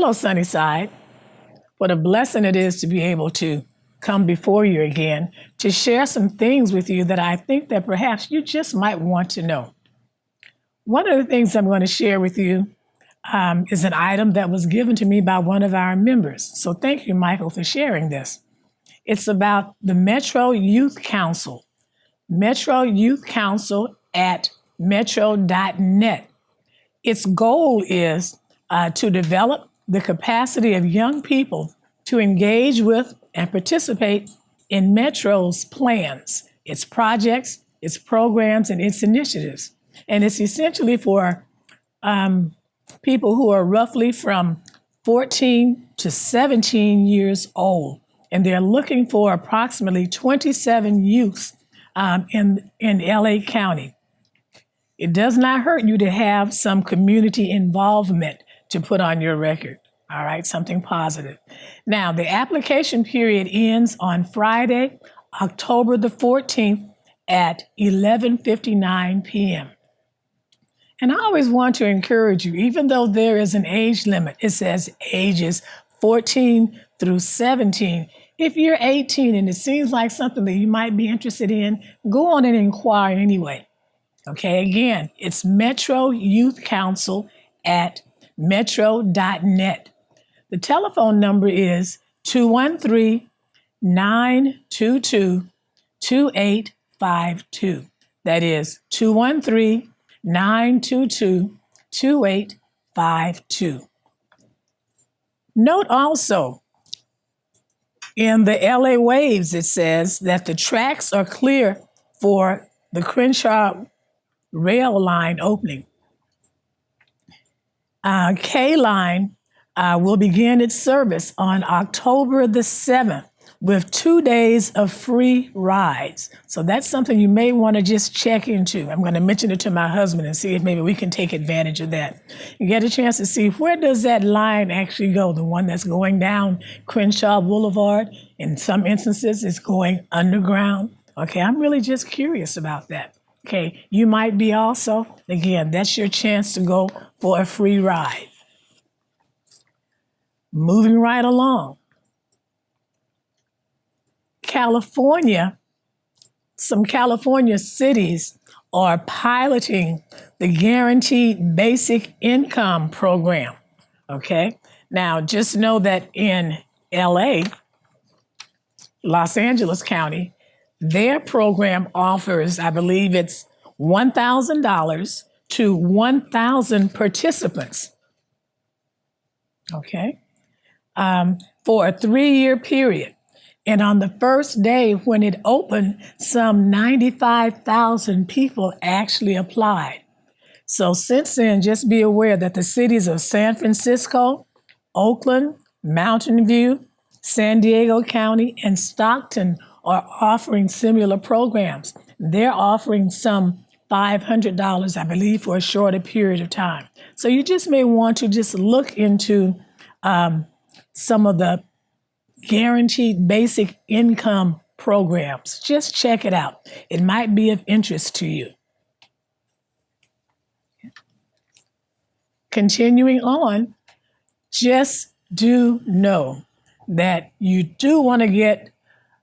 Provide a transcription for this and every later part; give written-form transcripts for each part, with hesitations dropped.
Hello, Sunnyside. What a blessing it is to be able to come before you again to share some things with you that I think that perhaps you just might want to know. One of the things I'm going to share with you is an item that was given to me by one of our members. So thank you, Michael, for sharing this. It's about the Metro Youth Council. Metro Youth Council at metro.net. Its goal is to develop the capacity of young people to engage with and participate in Metro's plans, its projects, its programs, and its initiatives. And it's essentially for people who are roughly from 14 to 17 years old. And they're looking for approximately 27 youths in LA County. It does not hurt you to have some community involvement to put on your record. All right, something positive. Now, the application period ends on Friday, October the 14th at 11:59 p.m. And I always want to encourage you, even though there is an age limit, it says ages 14 through 17. If you're 18 and it seems like something that you might be interested in, go on and inquire anyway. Okay, again, it's Metro Youth Council at metro.net. The telephone number is 213-922-2852. That is 213-922-2852. Note also, in the LA Waves, it says that the tracks are clear for the Crenshaw rail line opening. K-Line will begin its service on October the 7th with 2 days of free rides. So that's something you may want to just check into. I'm going to mention it to my husband and see if maybe we can take advantage of that. You get a chance to see where does that line actually go, the one that's going down Crenshaw Boulevard. In some instances, it's going underground. Okay, I'm really just curious about that. Okay, you might be also. Again, that's your chance to go for a free ride. Moving right along. California, some California cities are piloting the Guaranteed Basic Income program. Okay, now just know that in LA, Los Angeles County, their program offers, I believe it's $1,000 to 1,000 participants, okay, for a 3-year period. And on the first day when it opened, some 95,000 people actually applied. So since then, just be aware that the cities of San Francisco, Oakland, Mountain View, San Diego County, and Stockton are offering similar programs. They're offering some $500, I believe, for a shorter period of time. So you just may want to just look into some of the Guaranteed Basic Income programs. Just check it out. It might be of interest to you. Continuing on, just do know that you do want to get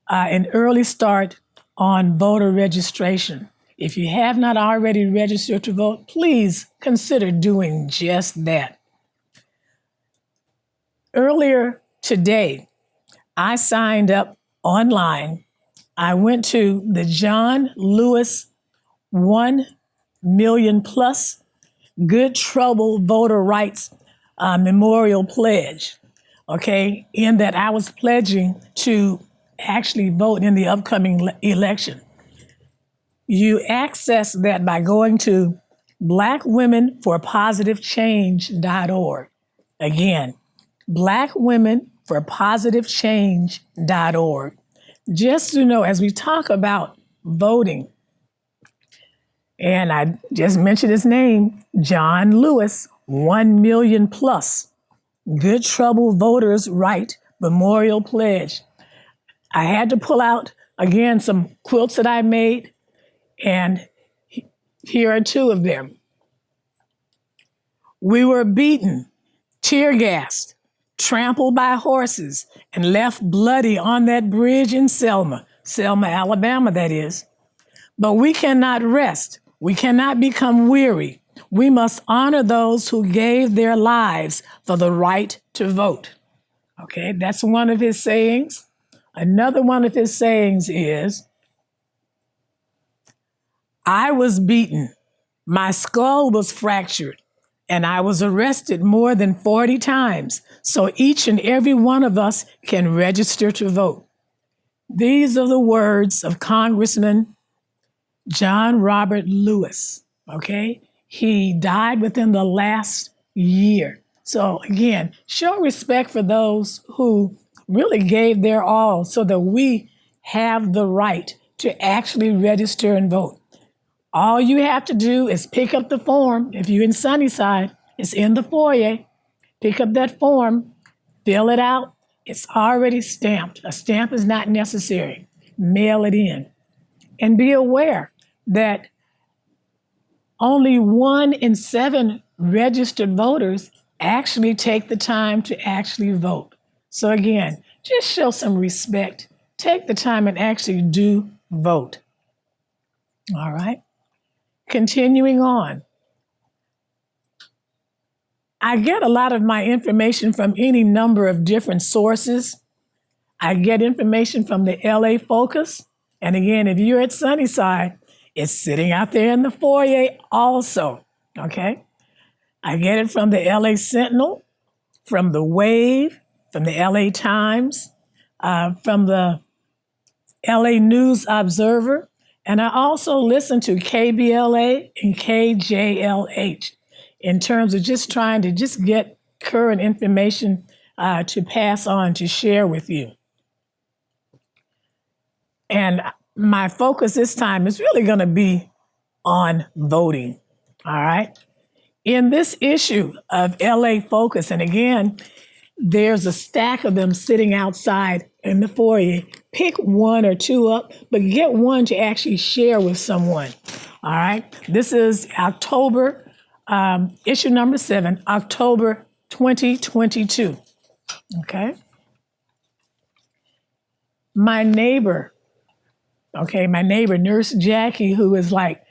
an early start on voter registration. If you have not already registered to vote, please consider doing just that. Earlier today, I signed up online. I went to the John Lewis 1 Million Plus Good Trouble Voter Rights Memorial Pledge, okay, in that I was pledging to actually vote in the upcoming election. You access that by going to blackwomenforpositivechange.org. Again, blackwomenforpositivechange.org. Just to know, as we talk about voting, and I just mentioned his name, John Lewis, 1 Million Plus Good Trouble Voters Right Memorial Pledge. I had to pull out, again, some quilts that I made, and here are 2 of them. We were beaten, tear gassed, trampled by horses, and left bloody on that bridge in Selma, Alabama, that is. But we cannot rest. We cannot become weary. We must honor those who gave their lives for the right to vote. Okay, that's one of his sayings. Another one of his sayings is, I was beaten, my skull was fractured, and I was arrested more than 40 times, so each and every one of us can register to vote. These are the words of Congressman John Robert Lewis, okay? He died within the last year. So again, show respect for those who really gave their all so that we have the right to actually register and vote. All you have to do is pick up the form. If you're in Sunnyside, it's in the foyer. Pick up that form, fill it out. It's already stamped. A stamp is not necessary. Mail it in. And be aware that only 1 in 7 registered voters actually take the time to actually vote. So again, just show some respect. Take the time and actually do vote. All right. Continuing on. I get a lot of my information from any number of different sources. I get information from the LA Focus. And again, if you're at Sunnyside, it's sitting out there in the foyer also, okay? I get it from the LA Sentinel, from the Wave, from the LA Times, from the LA News Observer, and I also listen to KBLA and KJLH in terms of just trying to just get current information to pass on, to share with you. And my focus this time is really going to be on voting, all right? In this issue of LA Focus, and again, there's a stack of them sitting outside in the foyer. Pick 1 or 2 up, but get one to actually share with someone, all right? This is October, issue number 7, October 2022, okay? My neighbor, Nurse Jackie, who is like,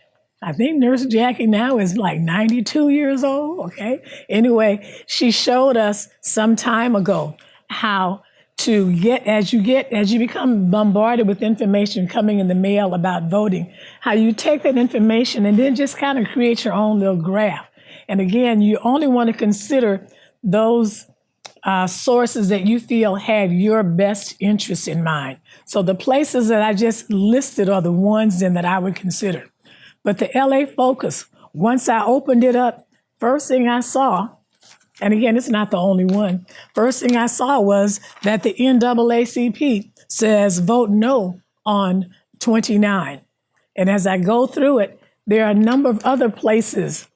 I think Nurse Jackie now is like 92 years old, okay? Anyway, she showed us some time ago how to as you become bombarded with information coming in the mail about voting, how you take that information and then just kind of create your own little graph. And again, you only want to consider those sources that you feel have your best interest in mind. So the places that I just listed are the ones then that I would consider. But the LA Focus, once I opened it up, first thing I saw, and again, it's not the only one, first thing I saw was that the NAACP says vote no on 29. And as I go through it, there are a number of other places,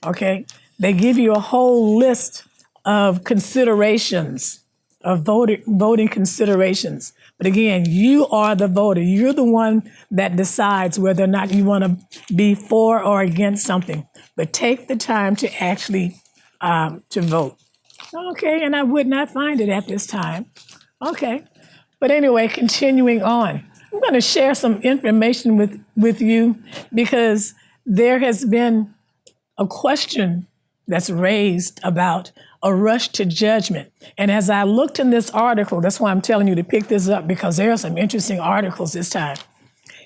okay? They give you a whole list of considerations, of voting considerations. But again, you are the voter. You're the one that decides whether or not you want to be for or against something. But take the time to actually to vote. Okay, and I would not find it at this time. Okay, but anyway, continuing on. I'm going to share some information with you because there has been a question that's raised about a rush to judgment. And as I looked in this article, that's why I'm telling you to pick this up because there are some interesting articles this time.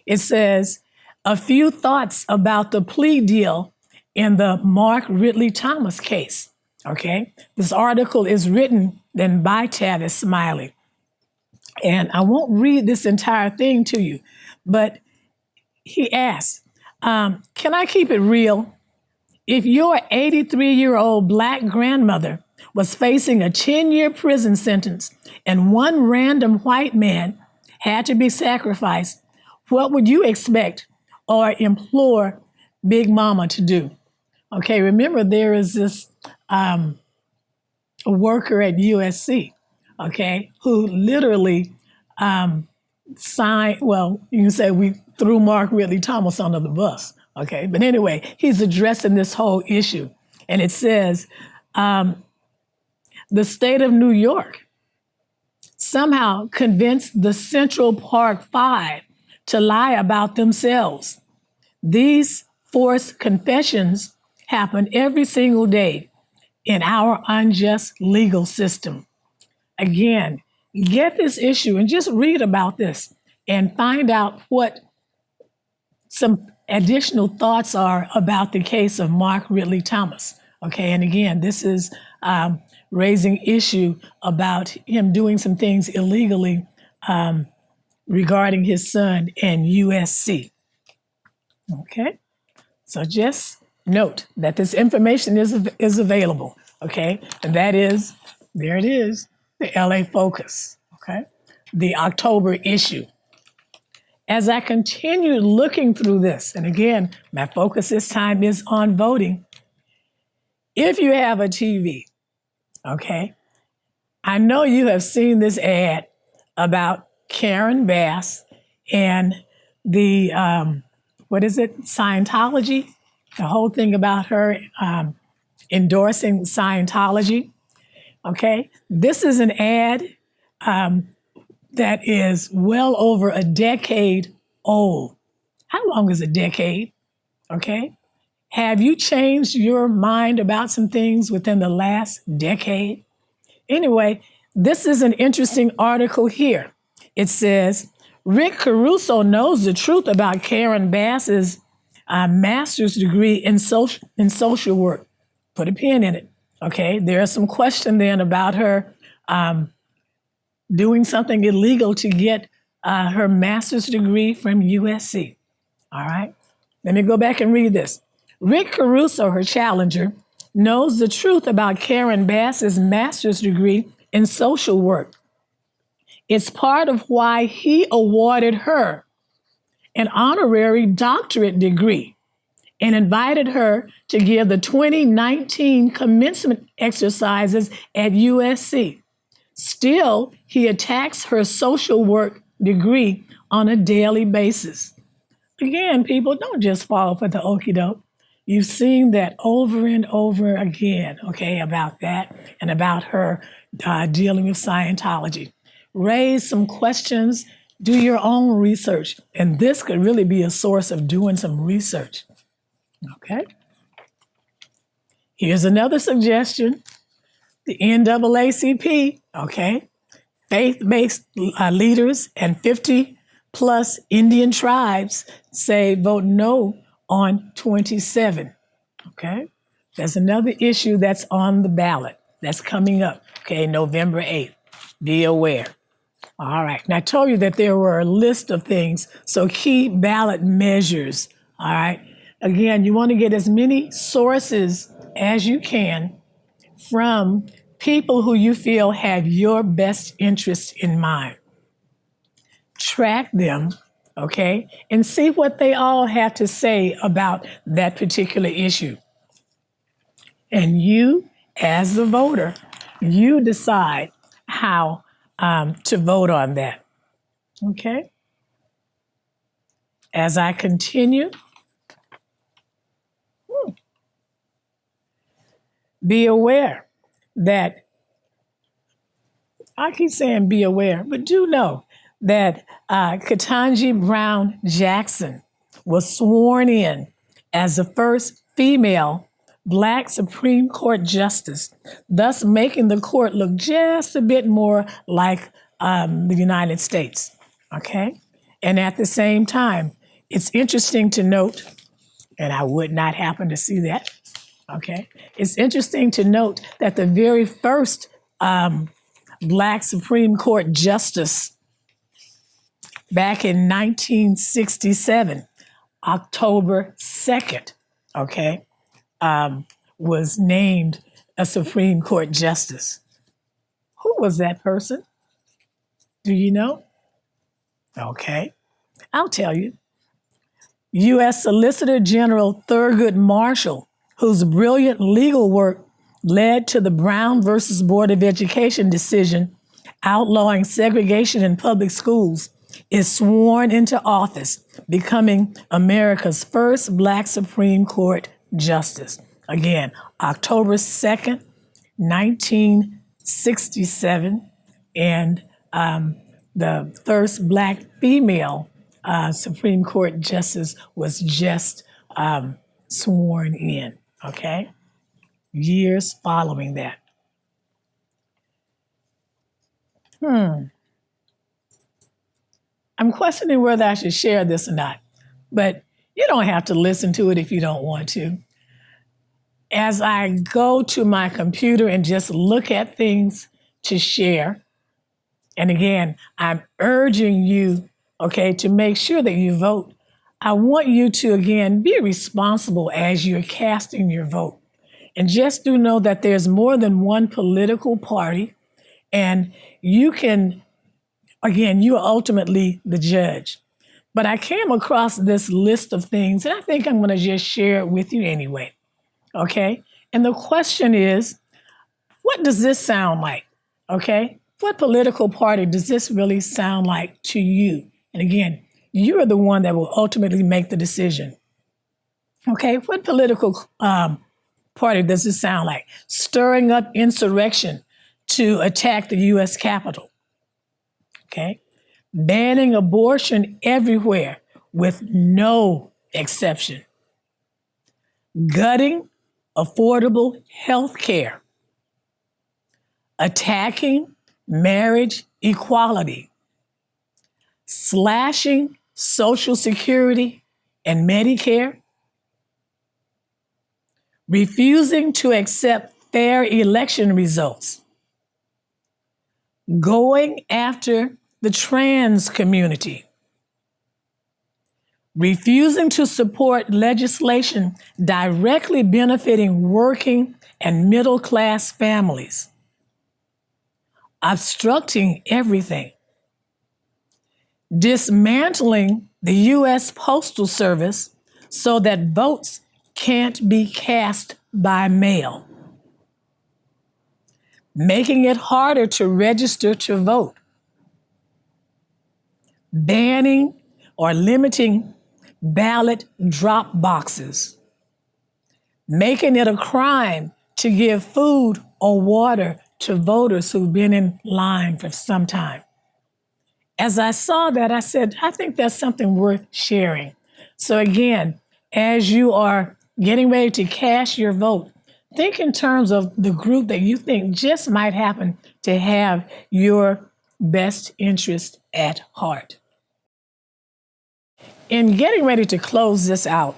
It says, a few thoughts about the plea deal in the Mark Ridley Thomas case, okay? This article is written then by Tavis Smiley. And I won't read this entire thing to you, but he asked, can I keep it real? If your 83-year-old Black grandmother was facing a 10-year prison sentence and one random white man had to be sacrificed, what would you expect or implore Big Mama to do? Okay, remember there is this a worker at USC, okay, who literally signed, well, you can say we threw Mark Ridley Thomas under the bus. Okay, but anyway, he's addressing this whole issue. And it says, The state of New York somehow convinced the Central Park Five to lie about themselves. These forced confessions happen every single day in our unjust legal system. Again, get this issue and just read about this and find out what some additional thoughts are about the case of Mark Ridley Thomas. Okay, and again, this is raising issue about him doing some things illegally regarding his son and USC. Okay, so just note that this information is available. Okay, and that is, there it is, the LA Focus. Okay, the October issue. As I continue looking through this, and again, my focus this time is on voting. If you have a TV, okay, I know you have seen this ad about Karen Bass and the, Scientology, the whole thing about her endorsing Scientology, okay? This is an ad that is well over a decade old. How long is a decade? Okay. Have you changed your mind about some things within the last decade? Anyway, this is an interesting article here. It says, Rick Caruso knows the truth about Karen Bass's master's degree in social work. Put a pin in it. Okay. There's some question then about her doing something illegal to get her master's degree from USC. All right, let me go back and read this. Rick Caruso, her challenger, knows the truth about Karen Bass's master's degree in social work. It's part of why he awarded her an honorary doctorate degree and invited her to give the 2019 commencement exercises at USC. Still, he attacks her social work degree on a daily basis. Again, people, don't just fall for the okie doke. You've seen that over and over again, okay, about that and about her dealing with Scientology. Raise some questions, do your own research, and this could really be a source of doing some research, okay? Here's another suggestion. The NAACP, okay, faith-based leaders and 50 plus Indian tribes say vote no on 27, okay? There's another issue that's on the ballot that's coming up, okay, November 8th. Be aware. All right, and I told you that there were a list of things, so key ballot measures, all right? Again, you want to get as many sources as you can from people who you feel have your best interest in mind. Track them, okay, and see what they all have to say about that particular issue. And you, as the voter, you decide how to vote on that, okay? As I continue, be aware that, I keep saying be aware, but do know that Ketanji Brown Jackson was sworn in as the first female Black Supreme Court justice, thus making the court look just a bit more like the United States, okay? And at the same time, it's interesting to note, and I would not happen to see that, okay? It's interesting to note that the very first Black Supreme Court justice back in 1967, October 2nd, okay, was named a Supreme Court justice. Who was that person? Do you know? Okay, I'll tell you. U.S. Solicitor General Thurgood Marshall, whose brilliant legal work led to the Brown versus Board of Education decision outlawing segregation in public schools, is sworn into office, becoming America's first Black Supreme Court justice. Again, October 2nd, 1967. 1967, and the first Black female Supreme Court justice was just sworn in, okay? Years following that. I'm questioning whether I should share this or not, but you don't have to listen to it if you don't want to. As I go to my computer and just look at things to share, and again, I'm urging you, okay, to make sure that you vote. I want you to, again, be responsible as you're casting your vote. And just do know that there's more than one political party, and you can, again, you are ultimately the judge. But I came across this list of things, and I think I'm going to just share it with you anyway. Okay? And the question is, what does this sound like? Okay? What political party does this really sound like to you? And again, you're the one that will ultimately make the decision. Okay? What political party does this sound like? Stirring up insurrection to attack the U.S. Capitol. Okay? Banning abortion everywhere with no exception. Gutting affordable health care. Attacking marriage equality. Slashing Social Security and Medicare. Refusing to accept fair election results. Going after the trans community. Refusing to support legislation directly benefiting working and middle-class families. Obstructing everything. Dismantling the U.S. Postal Service so that votes can't be cast by mail. Making it harder to register to vote. Banning or limiting ballot drop boxes. Making it a crime to give food or water to voters who've been in line for some time. As I saw that, I said, I think that's something worth sharing. So again, as you are getting ready to cast your vote, think in terms of the group that you think just might happen to have your best interest at heart. In getting ready to close this out,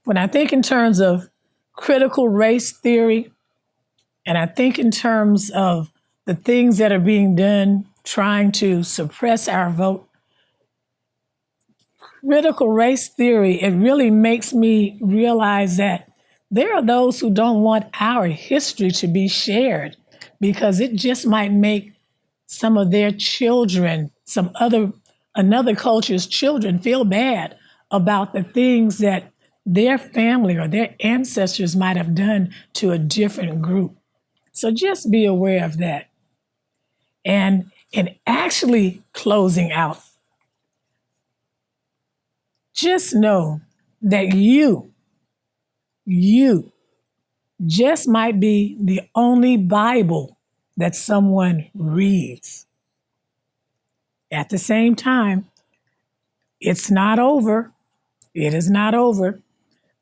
when I think in terms of critical race theory, and I think in terms of the things that are being done trying to suppress our vote, critical race theory, it really makes me realize that there are those who don't want our history to be shared because it just might make some of their children, another culture's children feel bad about the things that their family or their ancestors might have done to a different group. So just be aware of that. And in actually closing out, just know that you just might be the only Bible that someone reads. At the same time, it's not over. It is not over.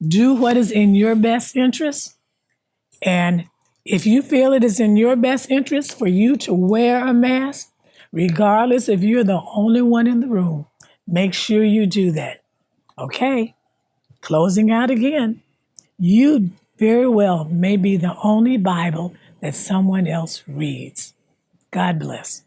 Do what is in your best interest. And if you feel it is in your best interest for you to wear a mask, regardless if you're the only one in the room, make sure you do that. Okay, closing out again. You very well may be the only Bible that someone else reads. God bless.